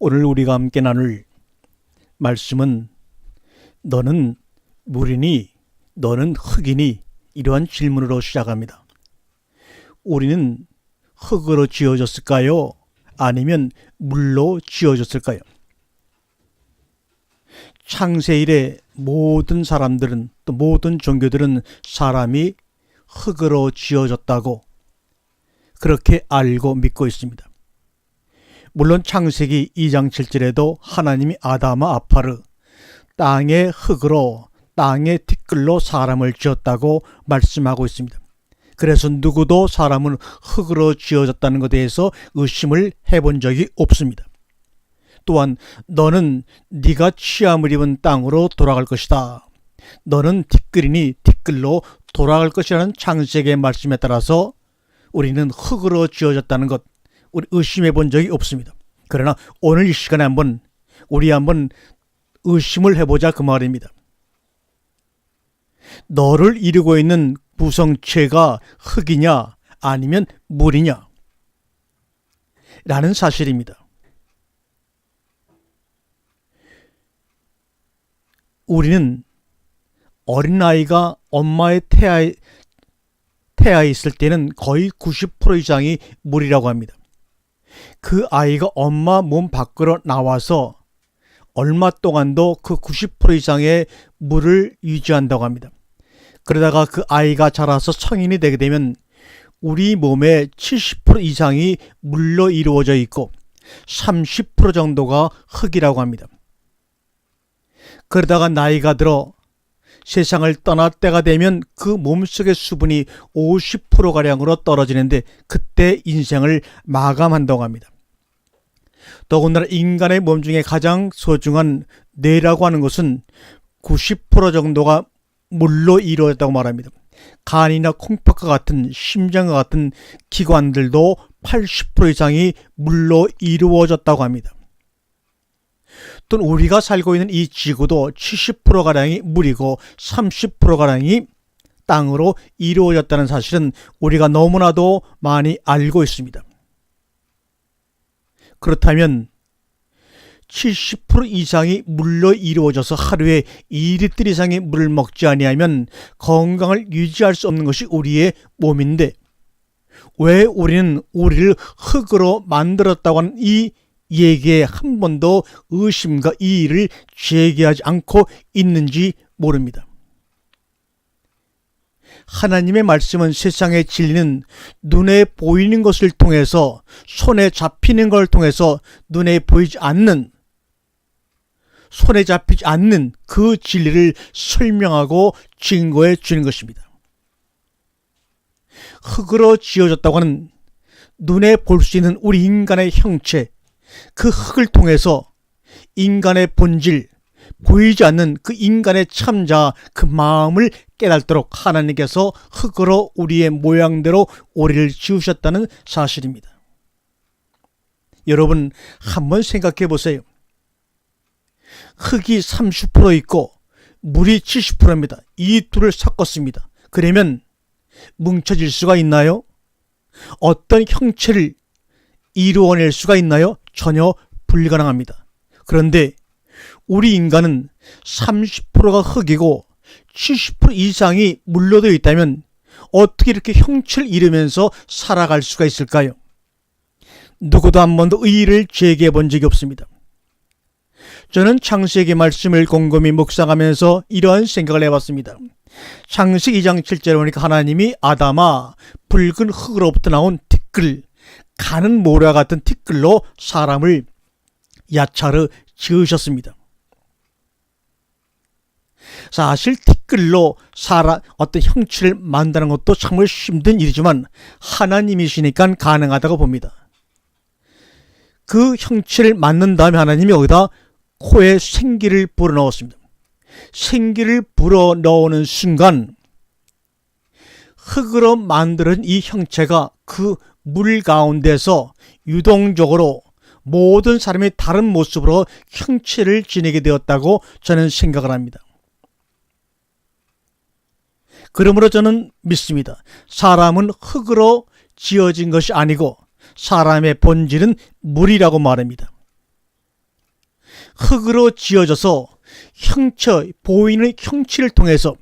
오늘 우리가 함께 나눌 말씀은 너는 물이니 너는 흙이니 이러한 질문으로 시작합니다. 우리는 흙으로 지어졌을까요? 아니면 물로 지어졌을까요? 창세 이래 모든 사람들은 또 모든 종교들은 사람이 흙으로 지어졌다고 그렇게 알고 믿고 있습니다. 물론 창세기 2장 7절에도 하나님이 아담아 아파르 땅의 흙으로 땅의 티끌로 사람을 지었다고 말씀하고 있습니다. 그래서 누구도 사람은 흙으로 지어졌다는 것에 대해서 의심을 해본 적이 없습니다. 또한 너는 네가 취함을 입은 땅으로 돌아갈 것이다. 너는 티끌이니 티끌로 돌아갈 것이라는 창세기의 말씀에 따라서 우리는 흙으로 지어졌다는 것 우리 의심해 본 적이 없습니다. 그러나 오늘 이 시간에 우리 한번 의심을 해보자 그 말입니다. 너를 이루고 있는 구성체가 흙이냐 아니면 물이냐 라는 사실입니다. 우리는 어린아이가 엄마의 태아에 있을 때는 거의 90% 이상이 물이라고 합니다. 그 아이가 엄마 몸 밖으로 나와서 얼마 동안도 그 90% 이상의 물을 유지한다고 합니다. 그러다가 그 아이가 자라서 성인이 되게 되면 우리 몸의 70% 이상이 물로 이루어져 있고 30% 정도가 흙이라고 합니다. 그러다가 나이가 들어 세상을 떠날 때가 되면 그 몸속의 수분이 50%가량으로 떨어지는데 그때 인생을 마감한다고 합니다. 더군다나 인간의 몸 중에 가장 소중한 뇌라고 하는 것은 90% 정도가 물로 이루어졌다고 말합니다. 간이나 콩팥과 같은 심장과 같은 기관들도 80% 이상이 물로 이루어졌다고 합니다. 또는 우리가 살고 있는 이 지구도 70%가량이 물이고 30%가량이 땅으로 이루어졌다는 사실은 우리가 너무나도 많이 알고 있습니다. 그렇다면 70% 이상이 물로 이루어져서 하루에 2리터 이상의 물을 먹지 아니하면 건강을 유지할 수 없는 것이 우리의 몸인데 왜 우리는 우리를 흙으로 만들었다고 하는 이 얘기에 한 번도 의심과 이의를 제기하지 않고 있는지 모릅니다. 하나님의 말씀은 세상의 진리는 눈에 보이는 것을 통해서 손에 잡히는 걸 통해서 눈에 보이지 않는 손에 잡히지 않는 그 진리를 설명하고 증거해 주는 것입니다. 흙으로 지어졌다고 하는 눈에 볼 수 있는 우리 인간의 형체 그 흙을 통해서 인간의 본질, 보이지 않는 그 인간의 참자, 그 마음을 깨닫도록 하나님께서 흙으로 우리의 모양대로 우리를 지으셨다는 사실입니다. 여러분 한번 생각해 보세요. 흙이 30% 있고 물이 70%입니다. 이 둘을 섞었습니다. 그러면 뭉쳐질 수가 있나요? 어떤 형체를 이루어낼 수가 있나요? 전혀 불가능합니다. 그런데 우리 인간은 30%가 흙이고 70% 이상이 물로 되어 있다면 어떻게 이렇게 형체를 이루면서 살아갈 수가 있을까요? 누구도 한 번도 의의를 제기해 본 적이 없습니다. 저는 창세기 말씀을 곰곰이 묵상하면서 이러한 생각을 해봤습니다. 창세기 2장 7절에 보니까 하나님이 아담아 붉은 흙으로부터 나온 티끌 가는 모래와 같은 티끌로 사람을 야차르 지으셨습니다. 사실 티끌로 어떤 형체를 만드는 것도 정말 힘든 일이지만 하나님이시니까 가능하다고 봅니다. 그 형체를 만든 다음에 하나님이 여기다 코에 생기를 불어넣었습니다. 생기를 불어넣는 순간 흙으로 만드는 이 형체가 그 물 가운데서 유동적으로 모든 사람이 다른 모습으로 형체를 지니게 되었다고 저는 생각을 합니다. 그러므로 저는 믿습니다. 사람은 흙으로 지어진 것이 아니고 사람의 본질은 물이라고 말합니다. 흙으로 지어져서 보이는 형체를 통해서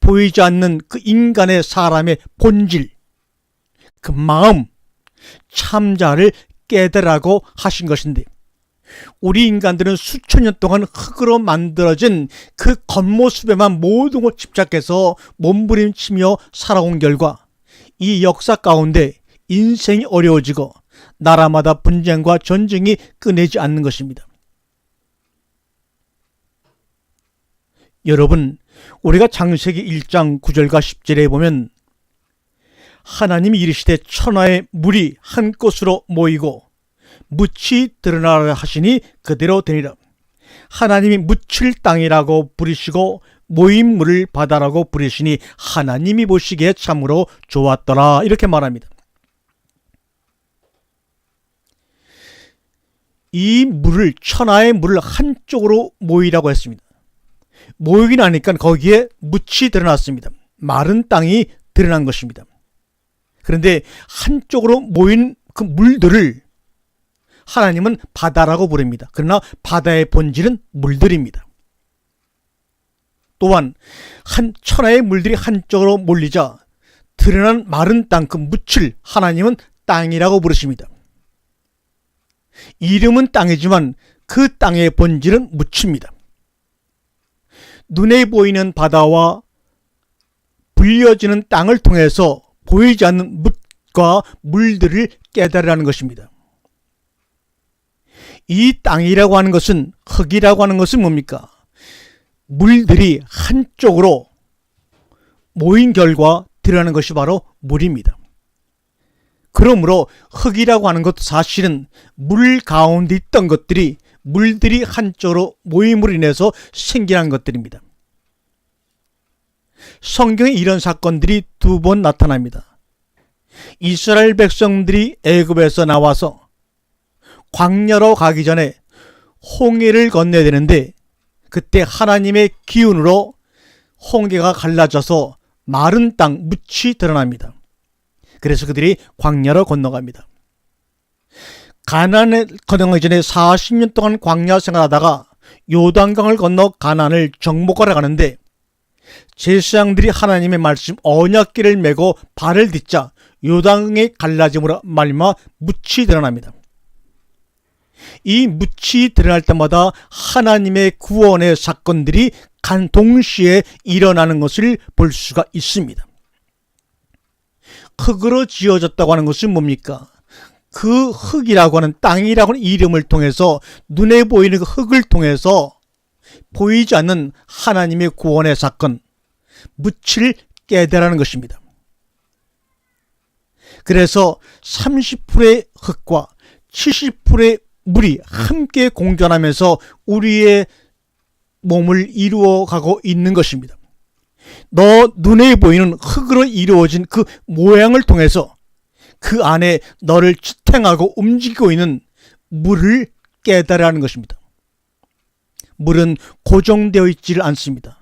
보이지 않는 그 인간의 사람의 본질, 그 마음, 참자를 깨달으라고 하신 것인데, 우리 인간들은 수천 년 동안 흙으로 만들어진 그 겉모습에만 모든 걸 집착해서 몸부림치며 살아온 결과 이 역사 가운데 인생이 어려워지고 나라마다 분쟁과 전쟁이 끊이지 않는 것입니다. 여러분, 우리가 창세기 1장 9절과 10절에 보면 하나님이 이르시되 천하의 물이 한 곳으로 모이고 묻이 드러나라 하시니 그대로 되니라. 하나님이 묻힐 땅이라고 부르시고 모인 물을 바다라고 부르시니 하나님이 보시기에 참으로 좋았더라. 이렇게 말합니다. 이 물을, 천하의 물을 한쪽으로 모이라고 했습니다. 모이긴 하니까 거기에 묻이 드러났습니다. 마른 땅이 드러난 것입니다. 그런데 한쪽으로 모인 그 물들을 하나님은 바다라고 부릅니다. 그러나 바다의 본질은 물들입니다. 또한 천하의 물들이 한쪽으로 몰리자 드러난 마른 땅, 그 묻을 하나님은 땅이라고 부르십니다. 이름은 땅이지만 그 땅의 본질은 묻입니다. 눈에 보이는 바다와 불려지는 땅을 통해서 보이지 않는 묻과 물들을 깨달으라는 것입니다. 이 땅이라고 하는 것은, 흙이라고 하는 것은 뭡니까? 물들이 한쪽으로 모인 결과 드러나는 것이 바로 물입니다. 그러므로 흙이라고 하는 것도 사실은 물 가운데 있던 것들이 물들이 한쪽으로 모임으로 인해서 생겨난 것들입니다. 성경에 이런 사건들이 두 번 나타납니다. 이스라엘 백성들이 애굽에서 나와서 광야로 가기 전에 홍해를 건너야 되는데 그때 하나님의 기운으로 홍해가 갈라져서 마른 땅, 묻이 드러납니다. 그래서 그들이 광야로 건너갑니다. 가나안에 건너가기 전에 40년 동안 광야 생활하다가 요단강을 건너 가나안을 정복하러 가는데 제사장들이 하나님의 말씀 언약궤를 메고 발을 딛자 요단강의 갈라짐으로 말미암아 묻이 드러납니다. 이 묻이 드러날 때마다 하나님의 구원의 사건들이 동시에 일어나는 것을 볼 수가 있습니다. 흙으로 지어졌다고 하는 것은 뭡니까? 그 흙이라고 하는, 땅이라고 하는 이름을 통해서, 눈에 보이는 그 흙을 통해서 보이지 않는 하나님의 구원의 사건, 묻을 깨달으라는 것입니다. 그래서 30%의 흙과 70%의 물이 함께 공존하면서 우리의 몸을 이루어가고 있는 것입니다. 너 눈에 보이는 흙으로 이루어진 그 모양을 통해서 그 안에 너를 지탱하고 움직이고 있는 물을 깨달으라는 것입니다. 물은 고정되어 있지를 않습니다.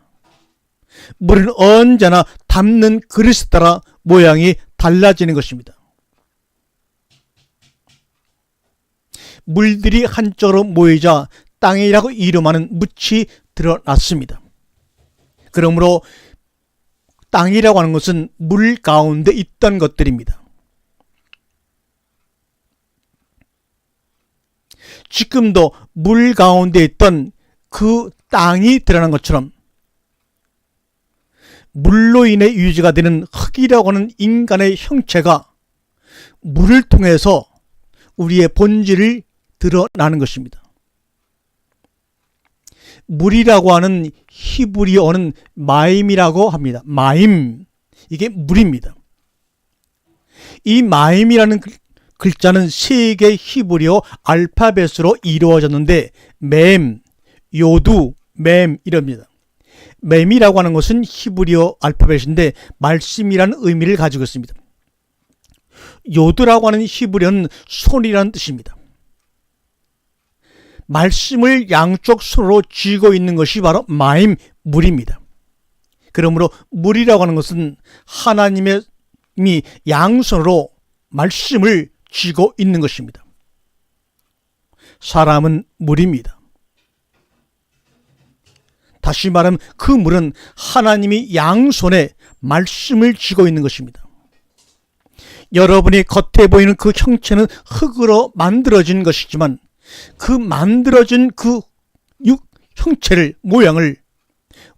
물은 언제나 담는 그릇에 따라 모양이 달라지는 것입니다. 물들이 한쪽으로 모이자 땅이라고 이름하는 묻이 드러났습니다. 그러므로 땅이라고 하는 것은 물 가운데 있던 것들입니다. 지금도 물 가운데 있던 그 땅이 드러난 것처럼 물로 인해 유지가 되는 흙이라고 하는 인간의 형체가 물을 통해서 우리의 본질을 드러나는 것입니다. 물이라고 하는 히브리어는 마임이라고 합니다. 마임, 이게 물입니다. 이 마임이라는 글자는 세 개의 히브리어 알파벳으로 이루어졌는데 맴, 요두, 맴 이럽니다. 맴이라고 하는 것은 히브리어 알파벳인데 말씀이라는 의미를 가지고 있습니다. 요두라고 하는 히브리어는 손이라는 뜻입니다. 말씀을 양쪽 손으로 쥐고 있는 것이 바로 마임, 물입니다. 그러므로 물이라고 하는 것은 하나님이 양손으로 말씀을 쥐고 있는 것입니다. 사람은 물입니다. 다시 말하면 그 물은 하나님이 양손에 말씀을 쥐고 있는 것입니다. 여러분이 겉에 보이는 그 형체는 흙으로 만들어진 것이지만 그 만들어진 그 형체를, 모양을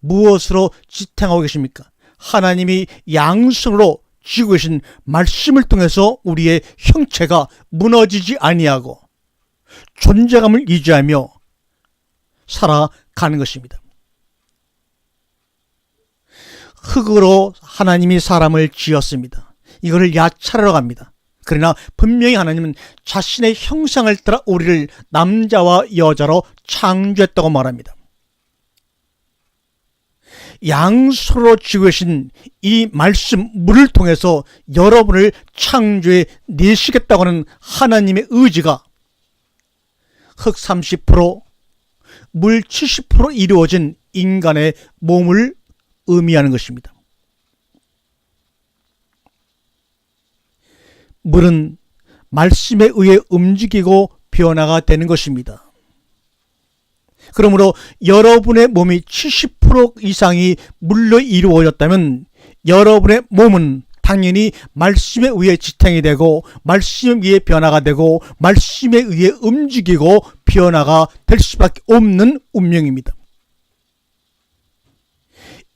무엇으로 지탱하고 계십니까? 하나님이 양손으로 쥐고 계신 말씀을 통해서 우리의 형체가 무너지지 아니하고 존재감을 유지하며 살아가는 것입니다. 흙으로 하나님이 사람을 지었습니다. 이거를 야찰하러 합니다. 그러나 분명히 하나님은 자신의 형상을 따라 우리를 남자와 여자로 창조했다고 말합니다. 양손으로 쥐고 계신 이 말씀, 물을 통해서 여러분을 창조해 내시겠다고 하는 하나님의 의지가 흙 30%, 물 70% 이루어진 인간의 몸을 의미하는 것입니다. 물은 말씀에 의해 움직이고 변화가 되는 것입니다. 그러므로 여러분의 몸이 70% 이상이 물로 이루어졌다면 여러분의 몸은 당연히 말씀에 의해 지탱이 되고 말씀에 의해 변화가 되고 말씀에 의해 움직이고 변화가 될 수밖에 없는 운명입니다.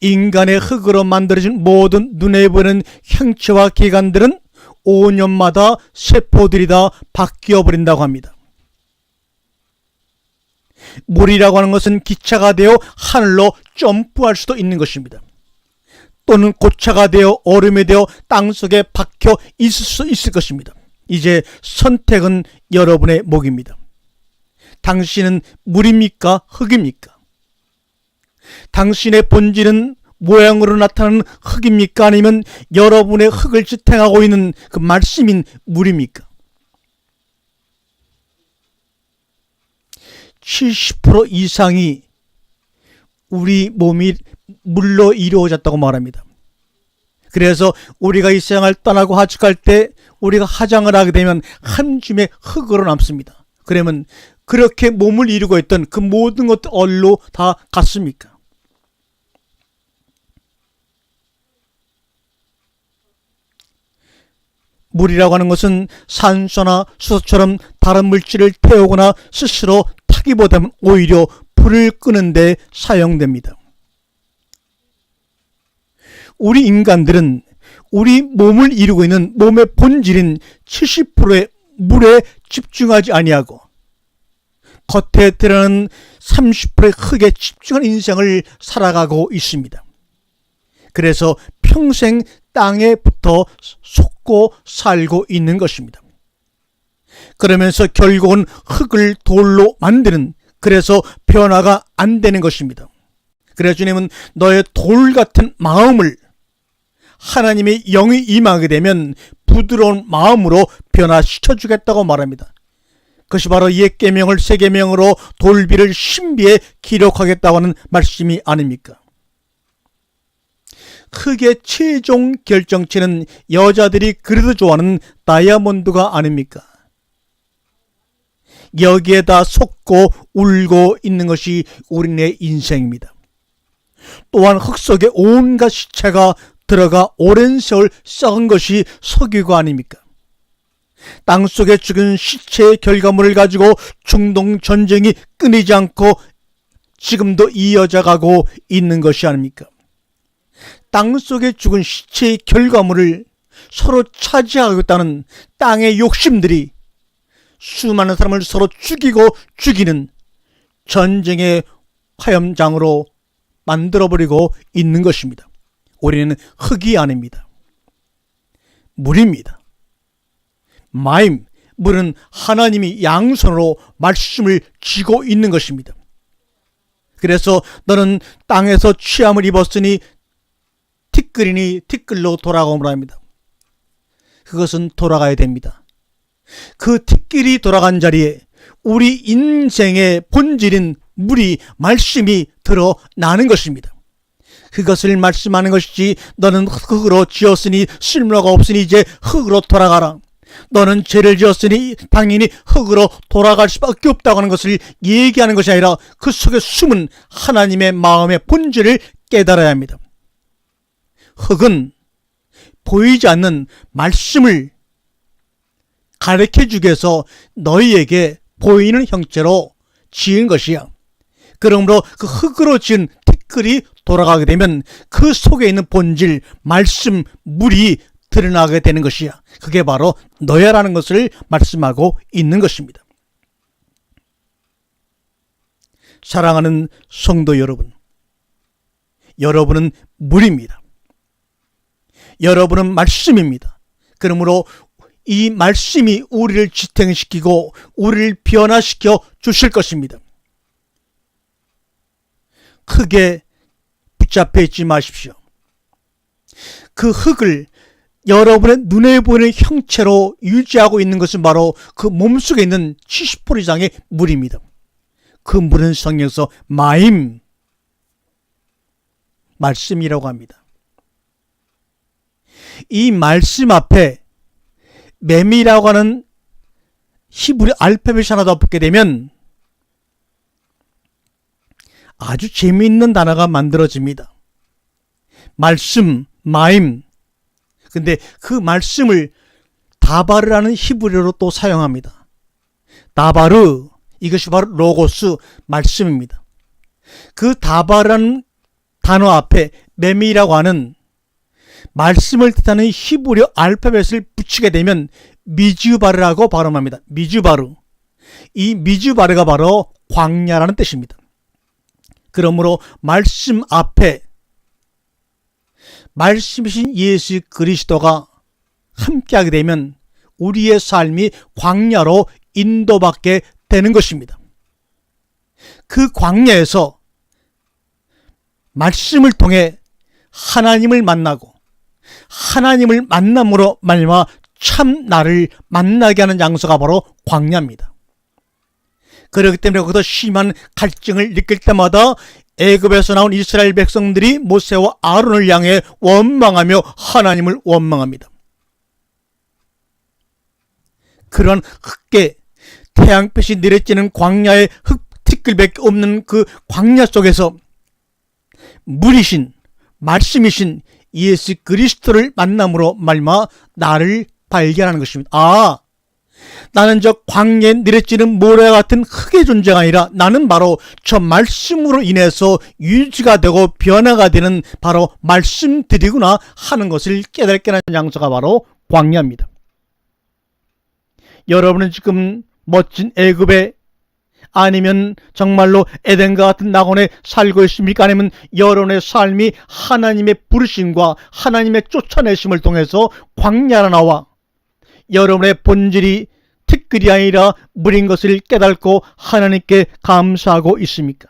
인간의 흙으로 만들어진 모든 눈에 보이는 형체와 기관들은 5년마다 세포들이 다 바뀌어버린다고 합니다. 물이라고 하는 것은 기차가 되어 하늘로 점프할 수도 있는 것입니다. 또는 고차가 되어 얼음이 되어 땅속에 박혀 있을 수 있을 것입니다. 이제 선택은 여러분의 몫입니다. 당신은 물입니까? 흙입니까? 당신의 본질은 모양으로 나타나는 흙입니까? 아니면 여러분의 흙을 지탱하고 있는 그 말씀인 물입니까? 70% 이상이 우리 몸이 물로 이루어졌다고 말합니다. 그래서 우리가 이 세상을 떠나고 하직할 때 우리가 하장을 하게 되면 한 줌의 흙으로 남습니다. 그러면 그렇게 몸을 이루고 있던 그 모든 것들 어디로 다 갔습니까? 물이라고 하는 것은 산소나 수소처럼 다른 물질을 태우거나 스스로 타기보다는 오히려 불을 끄는 데 사용됩니다. 우리 인간들은 우리 몸을 이루고 있는 몸의 본질인 70%의 물에 집중하지 아니하고 겉에 드러나는 30%의 흙에 집중한 인생을 살아가고 있습니다. 그래서 평생 땅에 붙어 속고 살고 있는 것입니다. 그러면서 결국은 흙을 돌로 만드는, 그래서 변화가 안 되는 것입니다. 그래서 주님은 너의 돌 같은 마음을 하나님의 영이 임하게 되면 부드러운 마음으로 변화시켜 주겠다고 말합니다. 그것이 바로 옛 계명을 새 계명으로 돌비를 신비에 기록하겠다고 하는 말씀이 아닙니까? 흙의 최종 결정체는 여자들이 그래도 좋아하는 다이아몬드가 아닙니까? 여기에다 속고 울고 있는 것이 우리네 인생입니다. 또한 흙 속에 온갖 시체가 들어가 오랜 세월 썩은 것이 석유가 아닙니까? 땅속에 죽은 시체의 결과물을 가지고 중동 전쟁이 끊이지 않고 지금도 이어져 가고 있는 것이 아닙니까? 땅속에 죽은 시체의 결과물을 서로 차지하고 있다는 땅의 욕심들이 수많은 사람을 서로 죽이고 죽이는 전쟁의 화염장으로 만들어버리고 있는 것입니다. 우리는 흙이 아닙니다. 물입니다. 마임, 물은 하나님이 양손으로 말씀을 쥐고 있는 것입니다. 그래서 너는 땅에서 취함을 입었으니 티끌이니 티끌로 돌아가오므로 합니다. 그것은 돌아가야 됩니다. 그 티끌이 돌아간 자리에 우리 인생의 본질인 물이, 말씀이 드러나는 것입니다. 그것을 말씀하는 것이지 너는 흙으로 지었으니 쓸모가 없으니 이제 흙으로 돌아가라. 너는 죄를 지었으니 당연히 흙으로 돌아갈 수밖에 없다고 하는 것을 얘기하는 것이 아니라 그 속에 숨은 하나님의 마음의 본질을 깨달아야 합니다. 흙은 보이지 않는 말씀을 가르쳐주기 위해서 너희에게 보이는 형체로 지은 것이야. 그러므로 그 흙으로 지은 티끌이 돌아가게 되면 그 속에 있는 본질, 말씀, 물이 드러나게 되는 것이야. 그게 바로 너야라는 것을 말씀하고 있는 것입니다. 사랑하는 성도 여러분, 여러분은 물입니다. 여러분은 말씀입니다. 그러므로 이 말씀이 우리를 지탱시키고 우리를 변화시켜 주실 것입니다. 흙에 붙잡혀 있지 마십시오. 그 흙을 여러분의 눈에 보이는 형체로 유지하고 있는 것은 바로 그 몸속에 있는 70% 이상의 물입니다. 그 물은 성경에서 마임, 말씀이라고 합니다. 이 말씀 앞에 맴이라고 하는 히브리 알파벳이 하나 더 붙게 되면 아주 재미있는 단어가 만들어집니다. 말씀, 마임. 근데 그 말씀을 다바르라는 히브리어로 또 사용합니다. 다바르, 이것이 바로 로고스, 말씀입니다. 그 다바르라는 단어 앞에 맴이라고 하는 말씀을 뜻하는 히브리어 알파벳을 붙이게 되면 미즈바르라고 발음합니다. 미즈바르. 이 미즈바르가 바로 광야라는 뜻입니다. 그러므로 말씀 앞에 말씀이신 예수 그리스도가 함께하게 되면 우리의 삶이 광야로 인도받게 되는 것입니다. 그 광야에서 말씀을 통해 하나님을 만나고 하나님을 만남으로 말미암아 참 나를 만나게 하는 장소가 바로 광야입니다. 그렇기 때문에 거기서 심한 갈증을 느낄 때마다 애굽에서 나온 이스라엘 백성들이 모세와 아론을 향해 원망하며 하나님을 원망합니다. 그런 흙게 태양빛이 내리쬐는 광야의 흙티끌밖에 없는 그 광야 속에서 물이신 말씀이신 예수 그리스도를 만남으로 말미암아 나를 발견하는 것입니다. 나는 저 광야에 내리쬐는 모래 같은 흙의 존재가 아니라 나는 바로 저 말씀으로 인해서 유지가 되고 변화가 되는 바로 말씀들이구나 하는 것을 깨닫게 하는 장소가 바로 광야입니다. 여러분은 지금 멋진 애굽에 아니면 정말로 에덴과 같은 낙원에 살고 있습니까? 아니면 여러분의 삶이 하나님의 부르심과 하나님의 쫓아내심을 통해서 광야로 나와 여러분의 본질이 티끌이 아니라 물인 것을 깨닫고 하나님께 감사하고 있습니까?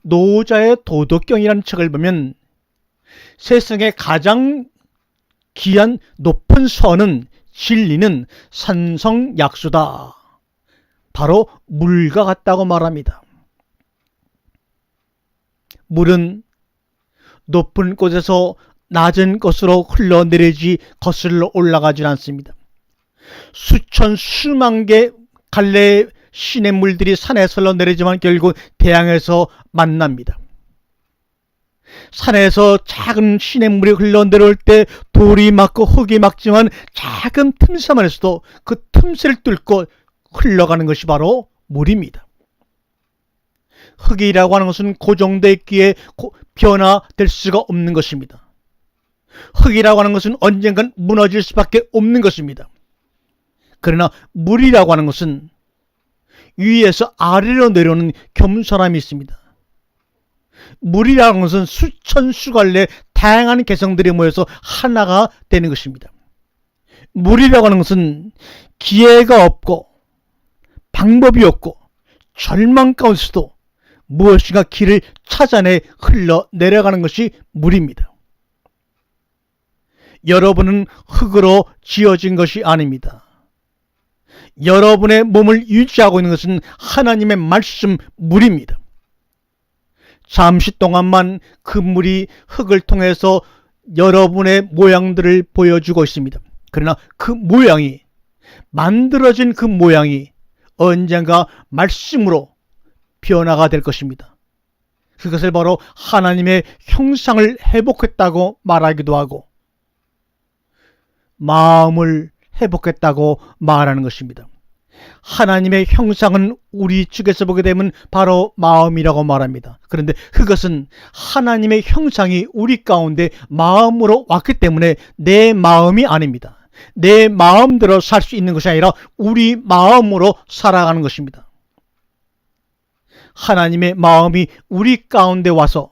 노자의 도덕경이라는 책을 보면 세상에 가장 귀한 높은 선은 진리는 산성약수다. 바로 물과 같다고 말합니다. 물은 높은 곳에서 낮은 곳으로 흘러내리지 거슬러 올라가질 않습니다. 수천 수만 개 갈래의 시냇물들이 산에서 흘러내리지만 결국 대양에서 만납니다. 산에서 작은 시냇물이 흘러내려올 때 돌이 막고 흙이 막지만 작은 틈새만에서도 그 틈새를 뚫고 흘러가는 것이 바로 물입니다. 흙이라고 하는 것은 고정되어 있기에 변화될 수가 없는 것입니다. 흙이라고 하는 것은 언젠간 무너질 수밖에 없는 것입니다. 그러나 물이라고 하는 것은 위에서 아래로 내려오는 겸손함이 있습니다. 물이라는 것은 수천 수갈래 다양한 개성들이 모여서 하나가 되는 것입니다. 물이라고 하는 것은 기회가 없고 방법이 없고 절망 가운데서도 무엇인가 길을 찾아내 흘러내려가는 것이 물입니다. 여러분은 흙으로 지어진 것이 아닙니다. 여러분의 몸을 유지하고 있는 것은 하나님의 말씀 물입니다. 잠시 동안만 그 물이 흙을 통해서 여러분의 모양들을 보여주고 있습니다. 그러나 그 모양이, 만들어진 그 모양이 언젠가 말씀으로 변화가 될 것입니다. 그것을 바로 하나님의 형상을 회복했다고 말하기도 하고 마음을 회복했다고 말하는 것입니다. 하나님의 형상은 우리 측에서 보게 되면 바로 마음이라고 말합니다. 그런데 그것은 하나님의 형상이 우리 가운데 마음으로 왔기 때문에 내 마음이 아닙니다. 내 마음대로 살 수 있는 것이 아니라 우리 마음으로 살아가는 것입니다. 하나님의 마음이 우리 가운데 와서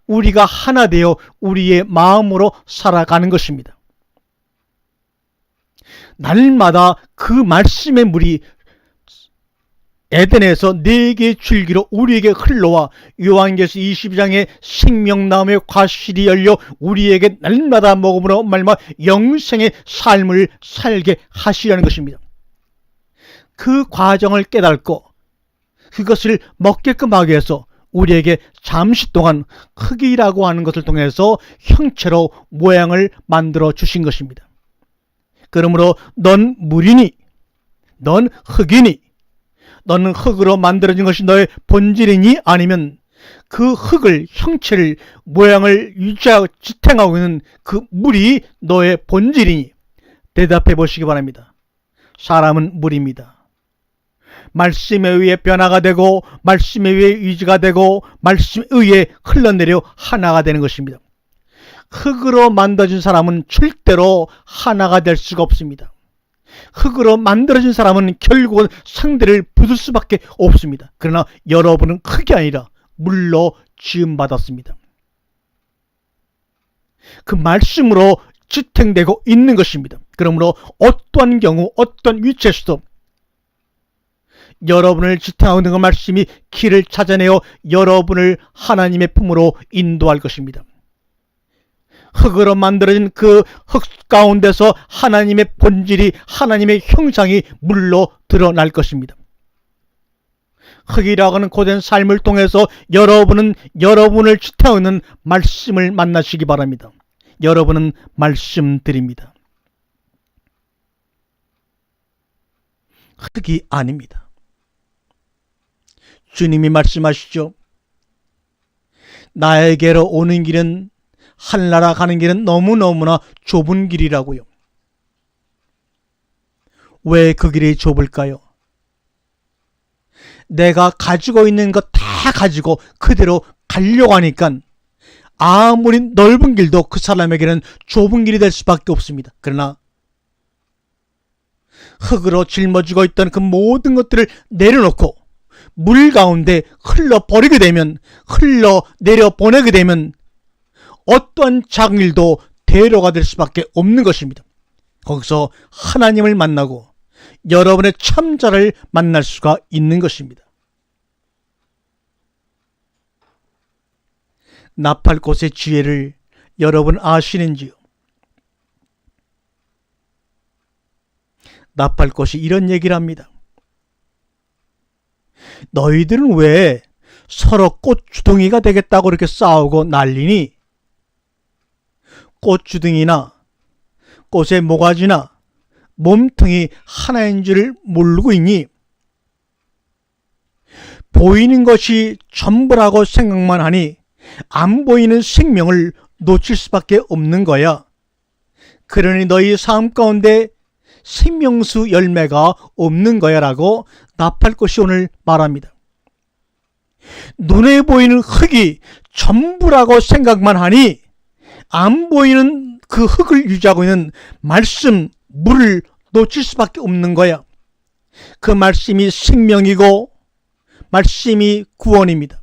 우리가 하나 되어 우리의 마음으로 살아가는 것입니다. 날마다 그 말씀의 물이 에덴에서 4개의 줄기로 우리에게 흘러와 요한계시록 22장에 생명나무의 과실이 열려 우리에게 날마다 먹음으로 말미암아 영생의 삶을 살게 하시려는 것입니다. 그 과정을 깨닫고 그것을 먹게끔 하기 위해서 우리에게 잠시 동안 흙이라고 하는 것을 통해서 형체로 모양을 만들어 주신 것입니다. 그러므로 넌 물이니, 넌 흙이니, 너는 흙으로 만들어진 것이 너의 본질이니, 아니면 그 흙을, 형체를, 모양을 유지하고 지탱하고 있는 그 물이 너의 본질이니? 대답해 보시기 바랍니다. 사람은 물입니다. 말씀에 의해 변화가 되고 말씀에 의해 유지가 되고 말씀에 의해 흘러내려 하나가 되는 것입니다. 흙으로 만들어진 사람은 절대로 하나가 될 수가 없습니다. 흙으로 만들어진 사람은 결국은 상대를 부술 수밖에 없습니다. 그러나 여러분은 흙이 아니라 물로 지음받았습니다. 그 말씀으로 지탱되고 있는 것입니다. 그러므로 어떠한 경우 어떤 위치에서도 여러분을 지탱하고 있는 그 말씀이 길을 찾아내어 여러분을 하나님의 품으로 인도할 것입니다. 흙으로 만들어진 그 흙 가운데서 하나님의 본질이, 하나님의 형상이 물로 드러날 것입니다. 흙이라고 하는 고된 삶을 통해서 여러분은 여러분을 지탱하고 있는 말씀을 만나시기 바랍니다. 여러분은 말씀드립니다. 흙이 아닙니다. 주님이 말씀하시죠. 나에게로 오는 길은, 하늘나라 가는 길은 너무너무나 좁은 길이라고요. 왜 그 길이 좁을까요? 내가 가지고 있는 것 다 가지고 그대로 가려고 하니까 아무리 넓은 길도 그 사람에게는 좁은 길이 될 수밖에 없습니다. 그러나 흙으로 짊어지고 있던 그 모든 것들을 내려놓고 물 가운데 흘러버리게 되면, 흘러내려 보내게 되면 어떠한 작은 일도 대로가 될 수밖에 없는 것입니다. 거기서 하나님을 만나고 여러분의 참자를 만날 수가 있는 것입니다. 나팔꽃의 지혜를 여러분 아시는지요? 나팔꽃이 이런 얘기를 합니다. 너희들은 왜 서로 꽃주둥이가 되겠다고 이렇게 싸우고 난리니? 꽃주둥이나 꽃의 모가지나 몸통이 하나인 줄을 모르고 있니? 보이는 것이 전부라고 생각만 하니 안 보이는 생명을 놓칠 수밖에 없는 거야. 그러니 너희 삶 가운데 생명수 열매가 없는 거야 라고 나팔꽃이 오늘 말합니다. 눈에 보이는 흙이 전부라고 생각만 하니 안 보이는 그 흙을 유지하고 있는 말씀, 물을 놓칠 수밖에 없는 거야. 그 말씀이 생명이고 말씀이 구원입니다.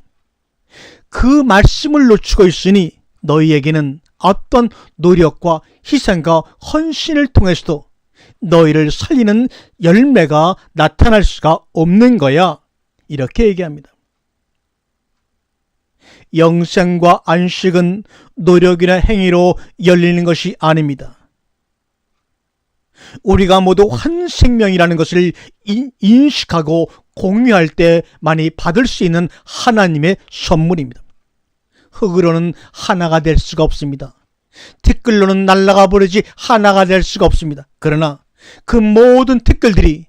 그 말씀을 놓치고 있으니 너희에게는 어떤 노력과 희생과 헌신을 통해서도 너희를 살리는 열매가 나타날 수가 없는 거야. 이렇게 얘기합니다. 영생과 안식은 노력이나 행위로 열리는 것이 아닙니다. 우리가 모두 한 생명이라는 것을 인식하고 공유할 때 많이 받을 수 있는 하나님의 선물입니다. 흙으로는 하나가 될 수가 없습니다. 티끌로는 날아가 버리지 하나가 될 수가 없습니다. 그러나 그 모든 티끌들이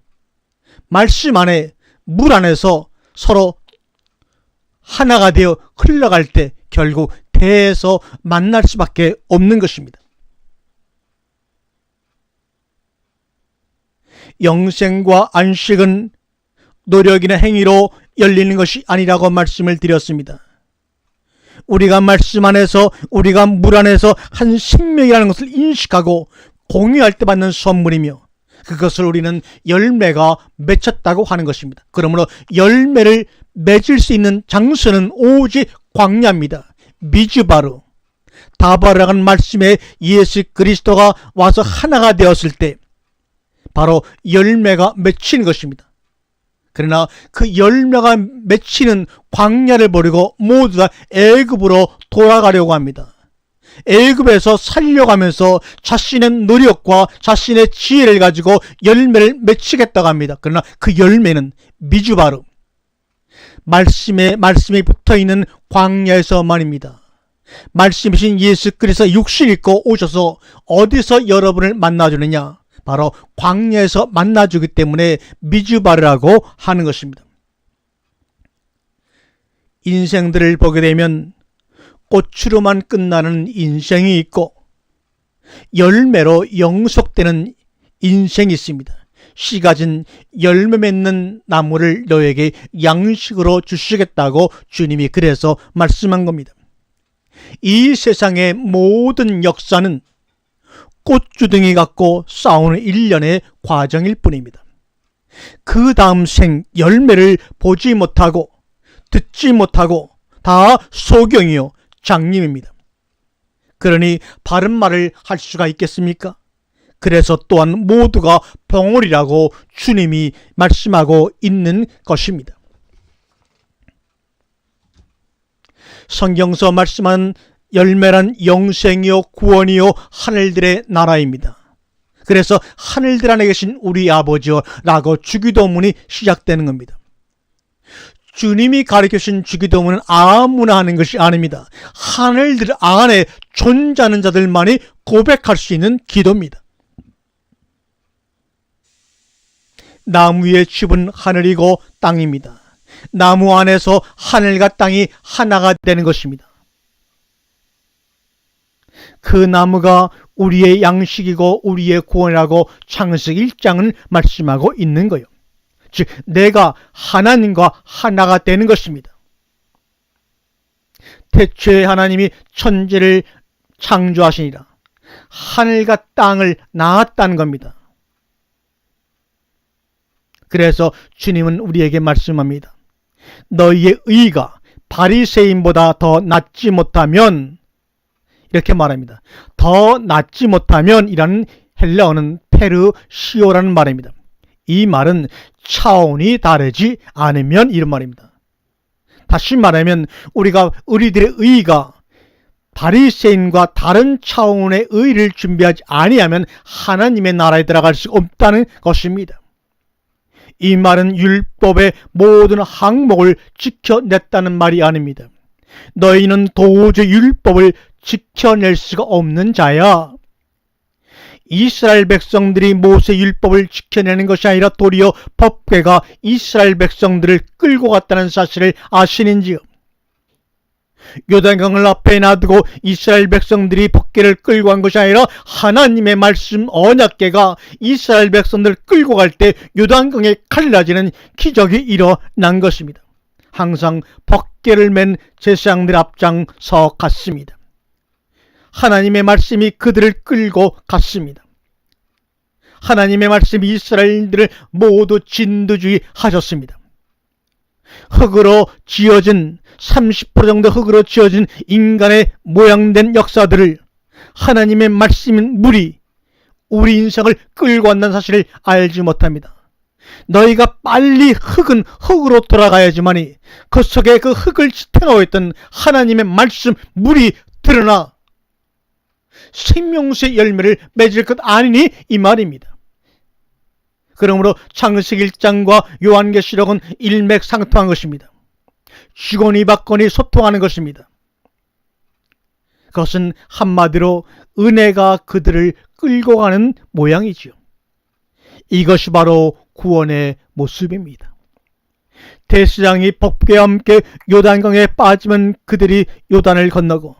말씀 안에, 물 안에서 서로 하나가 되어 흘러갈 때 결국 대에서 만날 수밖에 없는 것입니다. 영생과 안식은 노력이나 행위로 열리는 것이 아니라고 말씀을 드렸습니다. 우리가 말씀 안에서, 우리가 물 안에서 한 생명이라는 것을 인식하고 공유할 때 받는 선물이며, 그것을 우리는 열매가 맺혔다고 하는 것입니다. 그러므로 열매를 맺을 수 있는 장소는 오직 광야입니다. 미즈바르, 다바르라는 말씀에 예수 그리스도가 와서 하나가 되었을 때 바로 열매가 맺히는 것입니다. 그러나 그 열매가 맺히는 광야를 버리고 모두 다 애굽으로 돌아가려고 합니다. 애굽에서 살려가면서 자신의 노력과 자신의 지혜를 가지고 열매를 맺히겠다고 합니다. 그러나 그 열매는 미즈바르, 말씀이 붙어있는 광야에서만입니다. 말씀이신 예수 그리스도 육신 입고 오셔서 어디서 여러분을 만나주느냐? 바로 광야에서 만나주기 때문에 미즈바르라고 하는 것입니다. 인생들을 보게 되면 꽃으로만 끝나는 인생이 있고 열매로 영속되는 인생이 있습니다. 씨가 진 열매 맺는 나무를 너에게 양식으로 주시겠다고 주님이 그래서 말씀한 겁니다. 이 세상의 모든 역사는 꽃주둥이 갖고 싸우는 일련의 과정일 뿐입니다. 그 다음 생 열매를 보지 못하고 듣지 못하고 다 소경이요 장님입니다. 그러니 바른 말을 할 수가 있겠습니까? 그래서 또한 모두가 봉우리라고 주님이 말씀하고 있는 것입니다. 성경서 말씀한 열매란 영생이요 구원이요 하늘들의 나라입니다. 그래서 하늘들 안에 계신 우리 아버지여 라고 주기도문이 시작되는 겁니다. 주님이 가르쳐주신 주기도문은 아무나 하는 것이 아닙니다. 하늘들 안에 존재하는 자들만이 고백할 수 있는 기도입니다. 나무 위의 칩은 하늘이고 땅입니다. 나무 안에서 하늘과 땅이 하나가 되는 것입니다. 그 나무가 우리의 양식이고 우리의 구원이라고 창세기 1장은 말씀하고 있는 거예요. 즉 내가 하나님과 하나가 되는 것입니다. 태초에 하나님이 천지를 창조하시니라 하늘과 땅을 낳았다는 겁니다. 그래서 주님은 우리에게 말씀합니다. 너희의 의가 바리새인보다 더 낫지 못하면, 이렇게 말합니다. 더 낫지 못하면 이라는 헬라어는 페르시오라는 말입니다. 이 말은 차원이 다르지 않으면 이런 말입니다. 다시 말하면 우리들의 의가 바리새인과 다른 차원의 의를 준비하지 아니하면 하나님의 나라에 들어갈 수 없다는 것입니다. 이 말은 율법의 모든 항목을 지켜냈다는 말이 아닙니다. 너희는 도저히 율법을 지켜낼 수가 없는 자야. 이스라엘 백성들이 모세 율법을 지켜내는 것이 아니라 도리어 법궤가 이스라엘 백성들을 끌고 갔다는 사실을 아시는지요? 요단강을 앞에 놔두고 이스라엘 백성들이 법궤를 끌고 간 것이 아니라 하나님의 말씀 언약궤가 이스라엘 백성들을 끌고 갈 때 요단강에 갈라지는 기적이 일어난 것입니다. 항상 법궤를 맨 제사장들 앞장서 갔습니다. 하나님의 말씀이 그들을 끌고 갔습니다. 하나님의 말씀이 이스라엘인들을 모두 진두주의 하셨습니다. 흙으로 지어진 30% 정도 흙으로 지어진 인간의 모양된 역사들을 하나님의 말씀인 물이 우리 인생을 끌고 간다는 사실을 알지 못합니다. 너희가 빨리 흙은 흙으로 돌아가야지만이 그 속에 그 흙을 지탱하고 있던 하나님의 말씀 물이 드러나 생명수의 열매를 맺을 것 아니니 이 말입니다. 그러므로 창세기 1장과 요한계시록은 일맥상통한 것입니다. 주거니 받거니 소통하는 것입니다. 그것은 한마디로 은혜가 그들을 끌고 가는 모양이지요. 이것이 바로 구원의 모습입니다. 대제사장이 법궤와 함께 요단강에 빠지면 그들이 요단을 건너고,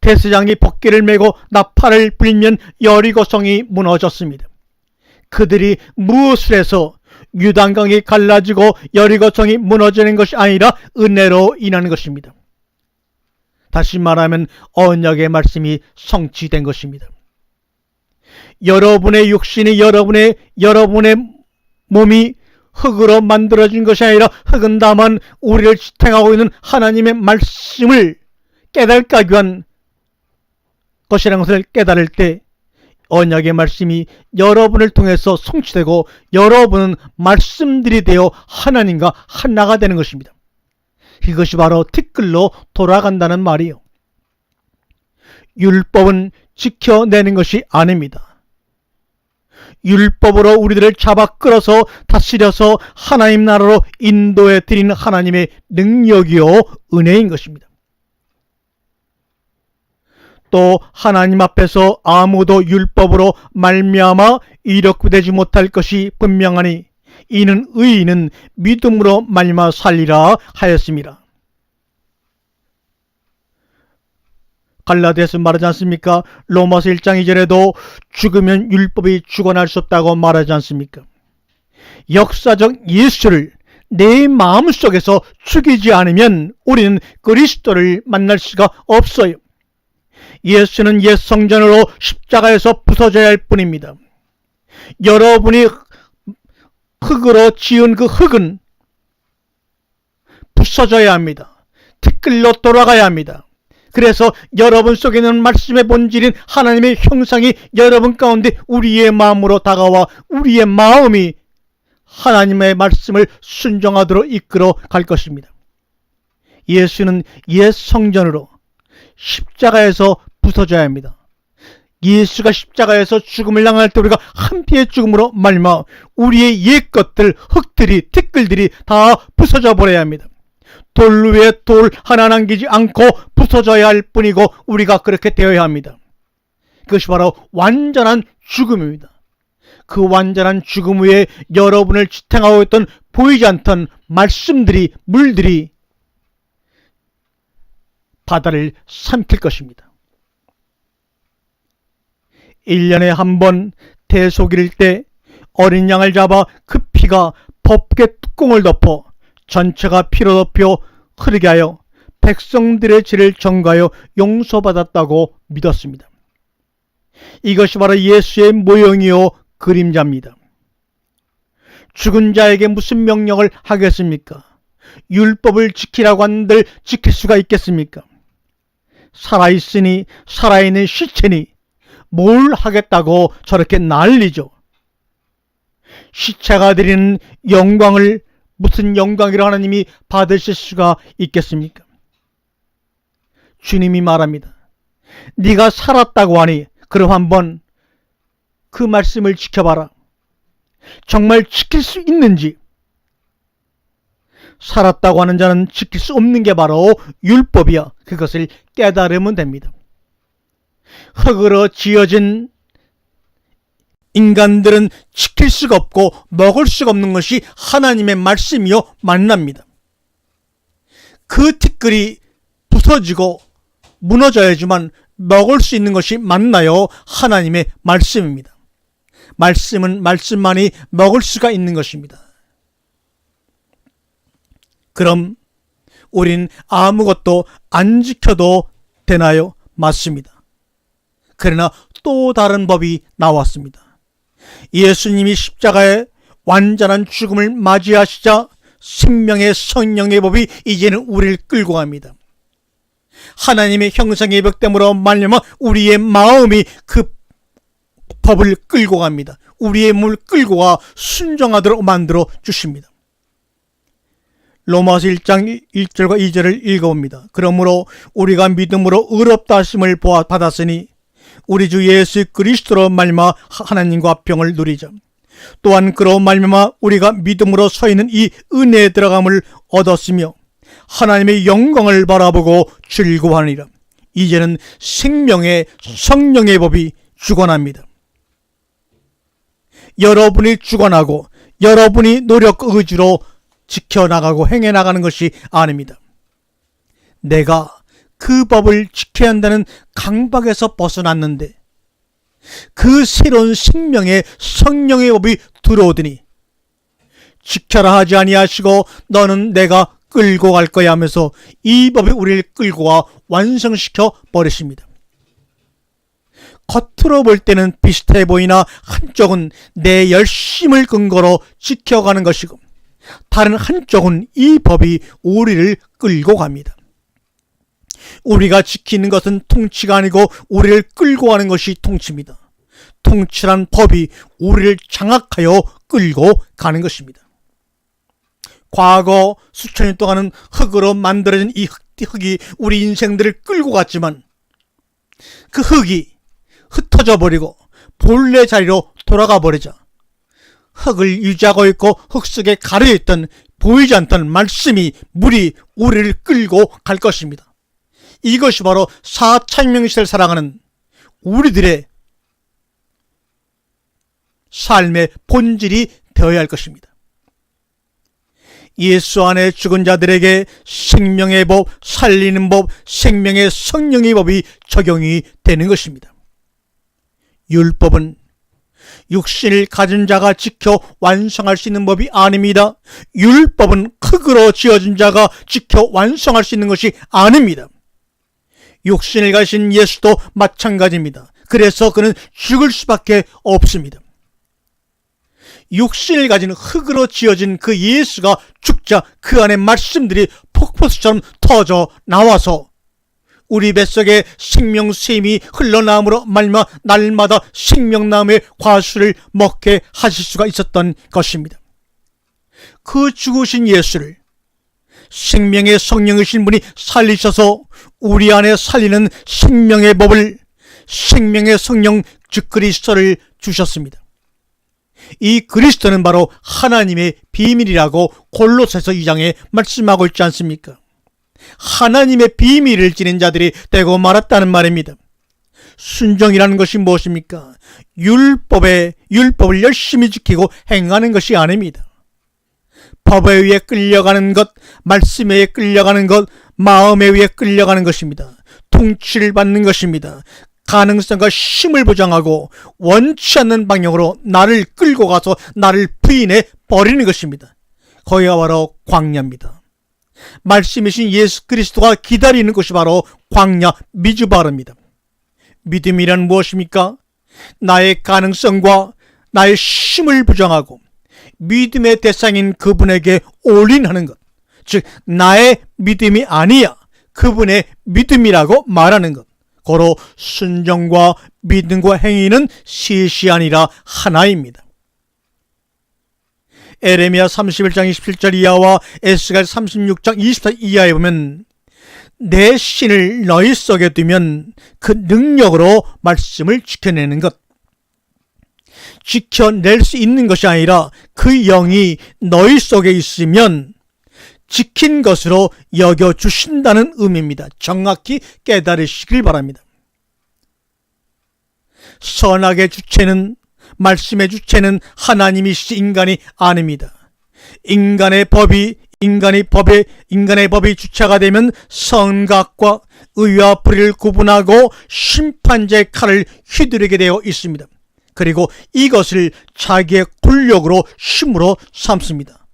대제사장이 법궤를 메고 나팔을 불면 여리고성이 무너졌습니다. 그들이 무엇을 해서 요단강이 갈라지고 여리고성이 무너지는 것이 아니라 은혜로 인하는 것입니다. 다시 말하면 언약의 말씀이 성취된 것입니다. 여러분의 육신이 여러분의 몸이 흙으로 만들어진 것이 아니라 흙은 다만 우리를 지탱하고 있는 하나님의 말씀을 깨달기 위한 것이라는 것을 깨달을 때 언약의 말씀이 여러분을 통해서 성취되고 여러분은 말씀들이 되어 하나님과 하나가 되는 것입니다. 이것이 바로 티끌로 돌아간다는 말이요. 율법은 지켜내는 것이 아닙니다. 율법으로 우리들을 잡아 끌어서 다스려서 하나님 나라로 인도해 드리는 하나님의 능력이요 은혜인 것입니다. 또 하나님 앞에서 아무도 율법으로 말미암아 이롭게 되지 못할 것이 분명하니 이는 의인은 믿음으로 말미암아 살리라 하였습니다. 갈라디아서 말하지 않습니까? 로마서 1장 2절에도 죽으면 율법이 주관할 수 없다고 말하지 않습니까? 역사적 예수를 내 마음속에서 죽이지 않으면 우리는 그리스도를 만날 수가 없어요. 예수는 옛 성전으로 십자가에서 부서져야 할 뿐입니다. 여러분이 흙으로 지은 그 흙은 부서져야 합니다. 티끌로 돌아가야 합니다. 그래서 여러분 속에 있는 말씀의 본질인 하나님의 형상이 여러분 가운데 우리의 마음으로 다가와 우리의 마음이 하나님의 말씀을 순종하도록 이끌어 갈 것입니다. 예수는 옛 성전으로 십자가에서 부서져야 합니다. 예수가 십자가에서 죽음을 당할 때 우리가 한 피의 죽음으로 말미암아 우리의 옛 것들, 흙들이, 티끌들이 다 부서져 버려야 합니다. 돌 위에 돌 하나 남기지 않고 부서져야 할 뿐이고 우리가 그렇게 되어야 합니다. 그것이 바로 완전한 죽음입니다. 그 완전한 죽음 후에 여러분을 지탱하고 있던 보이지 않던 말씀들이, 물들이 바다를 삼킬 것입니다. 1년에 한 번 대속일 때 어린 양을 잡아 그 피가 법궤 뚜껑을 덮어 전체가 피로 덮여 흐르게 하여 백성들의 죄를 정가하여 용서받았다고 믿었습니다. 이것이 바로 예수의 모형이요 그림자입니다. 죽은 자에게 무슨 명령을 하겠습니까? 율법을 지키라고 한들 지킬 수가 있겠습니까? 살아있으니 살아있는 시체니 뭘 하겠다고 저렇게 난리죠. 시체가 드리는 영광을 무슨 영광이라 하나님이 받으실 수가 있겠습니까? 주님이 말합니다. 네가 살았다고 하니 그럼 한번 그 말씀을 지켜봐라. 정말 지킬 수 있는지. 살았다고 하는 자는 지킬 수 없는 게 바로 율법이야. 그것을 깨달으면 됩니다. 흙으로 지어진 인간들은 지킬 수가 없고 먹을 수가 없는 것이 하나님의 말씀이요 만납니다. 그 티끌이 부서지고 무너져야지만 먹을 수 있는 것이 맞나요? 하나님의 말씀입니다. 말씀은 말씀만이 먹을 수가 있는 것입니다. 그럼 우린 아무것도 안 지켜도 되나요? 맞습니다. 그러나 또 다른 법이 나왔습니다. 예수님이 십자가에 완전한 죽음을 맞이하시자 생명의 성령의 법이 이제는 우리를 끌고 갑니다. 하나님의 형상의 벽됨으로 말미암아 우리의 마음이 그 법을 끌고 갑니다. 우리의 몸을 끌고 가 순종하도록 만들어 주십니다. 로마서 1장 1절과 2절을 읽어봅니다. 그러므로 우리가 믿음으로 의롭다 하심을 받았으니 우리 주 예수 그리스도로 말미암아 하나님과 평을 누리자. 또한 그로 말미암아 우리가 믿음으로 서 있는 이 은혜에 들어감을 얻었으며 하나님의 영광을 바라보고 즐거워하니라. 이제는 생명의 성령의 법이 주관합니다. 여러분이 주관하고 여러분이 노력 의지로 지켜나가고 행해나가는 것이 아닙니다. 내가 그 법을 지켜야 한다는 강박에서 벗어났는데 그 새로운 생명의 성령의 법이 들어오더니 지켜라 하지 아니하시고 너는 내가 끌고 갈 거야 하면서 이 법이 우리를 끌고 와 완성시켜 버리십니다. 겉으로 볼 때는 비슷해 보이나 한쪽은 내 열심을 근거로 지켜가는 것이고 다른 한쪽은 이 법이 우리를 끌고 갑니다. 우리가 지키는 것은 통치가 아니고 우리를 끌고 가는 것이 통치입니다. 통치란 법이 우리를 장악하여 끌고 가는 것입니다. 과거 수천 년 동안은 흙으로 만들어진 이 흙이 우리 인생들을 끌고 갔지만 그 흙이 흩어져 버리고 본래 자리로 돌아가 버리자 흙을 유지하고 있고 흙 속에 가려있던 보이지 않던 말씀이 물이 우리를 끌고 갈 것입니다. 이것이 바로 4,000명 시대를 살아가는 우리들의 삶의 본질이 되어야 할 것입니다. 예수 안에 죽은 자들에게 생명의 법, 살리는 법, 생명의 성령의 법이 적용이 되는 것입니다. 율법은 육신을 가진 자가 지켜 완성할 수 있는 법이 아닙니다. 율법은 흙으로 지어진 자가 지켜 완성할 수 있는 것이 아닙니다. 육신을 가진 예수도 마찬가지입니다. 그래서 그는 죽을 수밖에 없습니다. 육신을 가진 흙으로 지어진 그 예수가 죽자 그 안에 말씀들이 폭포수처럼 터져 나와서 우리 뱃속에 생명샘이 흘러나옴으로 말미암아 날마다 생명나무의 과수를 먹게 하실 수가 있었던 것입니다. 그 죽으신 예수를 생명의 성령이신 분이 살리셔서 우리 안에 살리는 생명의 법을 생명의 성령 즉 그리스도를 주셨습니다. 이 그리스도는 바로 하나님의 비밀이라고 골로새서 2장에 말씀하고 있지 않습니까? 하나님의 비밀을 지닌 자들이 되고 말았다는 말입니다. 순종이라는 것이 무엇입니까? 율법을 열심히 지키고 행하는 것이 아닙니다. 법에 의해 끌려가는 것, 말씀에 의해 끌려가는 것, 마음에 의해 끌려가는 것입니다. 통치를 받는 것입니다. 가능성과 힘을 보장하고 원치 않는 방향으로 나를 끌고 가서 나를 부인해 버리는 것입니다. 거기가 바로 광야입니다. 말씀이신 예수 그리스도가 기다리는 것이 바로 광야 미즈바르입니다. 믿음이란 무엇입니까? 나의 가능성과 나의 힘을 부정하고 믿음의 대상인 그분에게 올인하는 것, 즉 나의 믿음이 아니야 그분의 믿음이라고 말하는 것, 고로 순종과 믿음과 행위는 셋이 아니라 하나입니다. 에레미야 31장 27절 이하와 에스겔 36장 24절 이하에 보면 내 신을 너희 속에 두면 그 능력으로 말씀을 지켜내는 것, 지켜낼 수 있는 것이 아니라 그 영이 너희 속에 있으면 지킨 것으로 여겨주신다는 의미입니다. 정확히 깨달으시길 바랍니다. 선악의 주체는, 말씀의 주체는 하나님이시지 인간이 아닙니다. 인간의 법이 주체가 되면 선각과 의와 불의를 구분하고 심판자의 칼을 휘두르게 되어 있습니다. 그리고 이것을 자기의 권력으로 힘으로 삼습니다.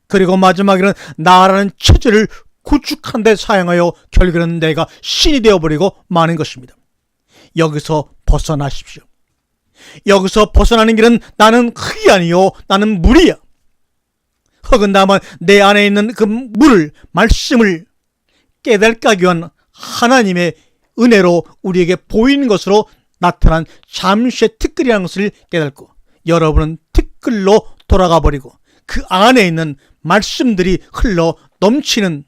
그리고 마지막에는 나라는 체제를 구축하는 데 사용하여 결국에는 내가 신이 되어버리고 마는 것입니다. 여기서 벗어나십시오. 여기서 벗어나는 길은 나는 흙이 아니요 나는 물이야. 흙은 다만 내 안에 있는 그 물을, 말씀을 깨닫게 하기 위한 하나님의 은혜로 우리에게 보이는 것으로 나타난 잠시의 티끌이라는 것을 깨닫고 여러분은 티끌로 돌아가 버리고 그 안에 있는 말씀들이 흘러 넘치는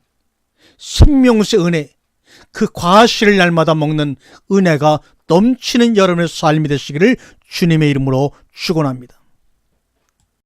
생명수의 은혜, 그 과실을 날마다 먹는 은혜가 넘치는 여러분의 삶이 되시기를 주님의 이름으로 축원합니다.